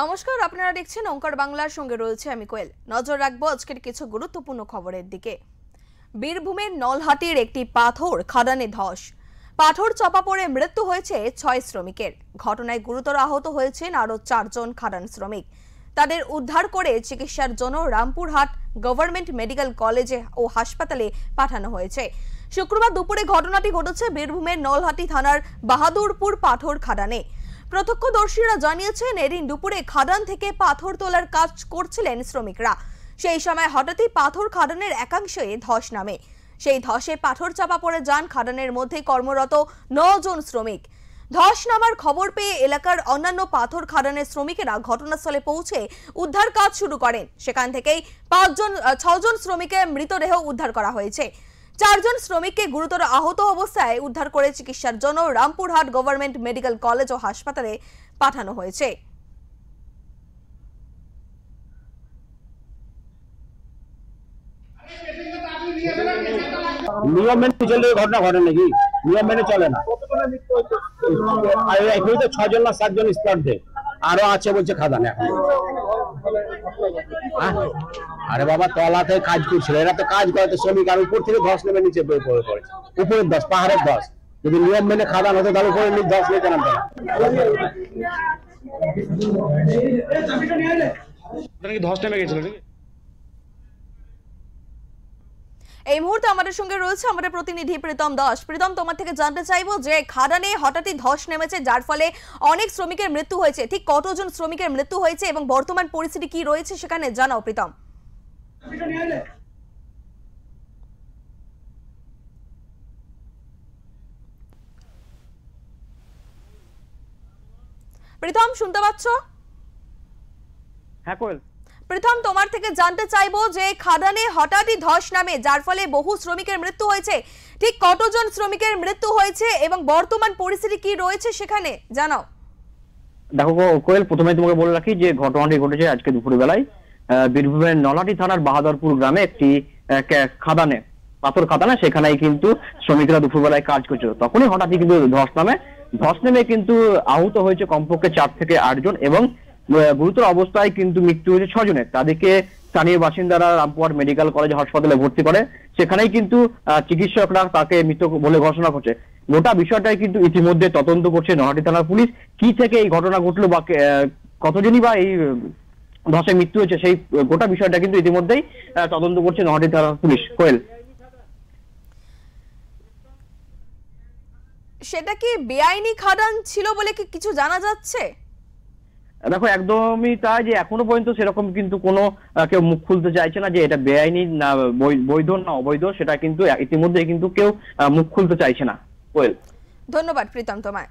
নমস্কার, আপনারা দেখছেন ওঙ্কার বাংলার সঙ্গে রয়েছে আমি কোয়েল। নজর রাখবো আজকের কিছু গুরুত্বপূর্ণ খবরের দিকে। বীরভূমের নলহাটির একটি পাথর খাদানে ধস, পাথর চাপা পড়ে মৃত্যু হয়েছে 6 শ্রমিকের। ঘটনায় গুরুতর আহত হয়েছেন আরো 4 জন খাদান শ্রমিক। তাদের উদ্ধার করে চিকিৎসার জন্য রামপুরহাট গভর্নমেন্ট মেডিকেল কলেজে ও হাসপাতালে পাঠানো হয়েছে। শুক্রবার দুপুরে ঘটনাটি ঘটেছে বীরভূমের নলহাটি থানার বাহাদুরপুর পাথর খাদানে। প্রত্যক্ষদর্শীরা জানিয়েছেন এদিন দুপুরে খাদান থেকে পাথর তোলার কাজ করছিলেন শ্রমিকরা। সেই সময় হঠাৎই পাথর খাদানের একাংশে ধস নামে। সেই ধসে পাথর চাপা পড়ে যান খাদানের মধ্যে কর্মরত 9 জন শ্রমিক। ধস নামার খবর পেয়ে এলাকার অন্যান্য পাথর খাদানের শ্রমিকেরা ঘটনাস্থলে পৌঁছে উদ্ধার কাজ শুরু করেন। সেখান থেকেই 6 জন শ্রমিকের মৃতদেহ উদ্ধার করা হয়েছে। 4 জন শ্রমিককে গুরুতর আহত অবস্থায় উদ্ধার করে চিকিৎসার জন্য রামপুরহাট গভর্নমেন্ট মেডিকেল কলেজ ও হাসপাতালে পাঠানো হয়েছে। নিয়ম মেনে চলে ঘটনা ঘটে নাকি? নিয়ম মেনে চলে না। এখনই তো 6 জন না 7 জন স্পটে আরো আছে বলছে খাদানে। আরে বাবা, তলাতে কাজ করছিল, এরা তো কাজ করে, তো শ্রমিক আর উপর থেকে ধস নেমে নিচে পড়ে পড়েছে। উপরের ধস, পাহাড়ের ধস। যদি নিয়ম মেনে খাদান হতো তাহলে উপরে ধস নিতে নামতো না। ধস নেমে গেছিল নাকি? এই মুহূর্তে আমাদের সঙ্গে রয়েছে আমাদের প্রতিনিধি প্রীতম দাস। প্রীতম, তোমার থেকে জানতে চাইবো যে খাদানে হঠাৎই ধস নেমেছে যার ফলে অনেক শ্রমিকের মৃত্যু হয়েছে, ঠিক কতজন শ্রমিকের মৃত্যু হয়েছে এবং বর্তমান পরিস্থিতি কি রয়েছে সেখানে জানাও প্রীতম। প্রীতম, শুনতে পাচ্ছ? হ্যাঁ কোয়েল। প্রথম তোমার থেকে জানতে চাইবো যে খাদানে হঠাৎই ধস নামে যার ফলে বহু শ্রমিকের মৃত্যু হয়েছে, ঠিক কতজন শ্রমিকের মৃত্যু হয়েছে এবং বর্তমান পরিস্থিতি কি রয়েছে সেখানে জানাও। দেখো কোয়েল, প্রথমে তোমাকে বলে রাখি যে ঘটনাটি ঘটেছে আজকে দুপুর বেলায় বীরভূমের নলহাটি থানার বাহাদুরপুর গ্রামে একটি খাদানে, পাথর খাদানে, সেখানেই কিন্তু শ্রমিকরা দুপুর বেলায় কাজ করছিল। তখনই হঠাৎই কিন্তু ধস নেমে কিন্তু আহত হয়েছে কমপক্ষে 4 থেকে 8 জন এবং গুরুতর অবস্থায় কিন্তু মৃত্যু হয়েছে 6 জনের। তাদেরকে স্থানীয় বাসিন্দারা রামপুরহাট মেডিকেল কলেজ হাসপাতালে ভর্তি করে। সেখানেই কিন্তু চিকিৎসকরা তাকে মৃত বলে ঘোষণা করছে। গোটা বিষয়টাই কিন্তু ইতিমধ্যে তদন্ত করছে নলহাটি থানার পুলিশ। কি থেকে এই ঘটনা ঘটলো বা কতজনই বা এই ধসে মৃত্যু হয়েছে সেই গোটা বিষয়টা কিন্তু ইতিমধ্যেই তদন্ত করছে নলহাটি থানার পুলিশ। কোয়েল, সেটা কি বেআইনি খাদান ছিল বলে কি কিছু জানা যাচ্ছে? দেখো একদমই তাই, যে এখনো পর্যন্ত সেরকম কিন্তু কোনো কেউ মুখ খুলতে চাইছে না যে এটা বেআইনি না বৈধ না অবৈধ, সেটা কিন্তু ইতিমধ্যে কিন্তু কেউ মুখ খুলতে চাইছে না। কোয়েল, ধন্যবাদ প্রীতম তোমায়।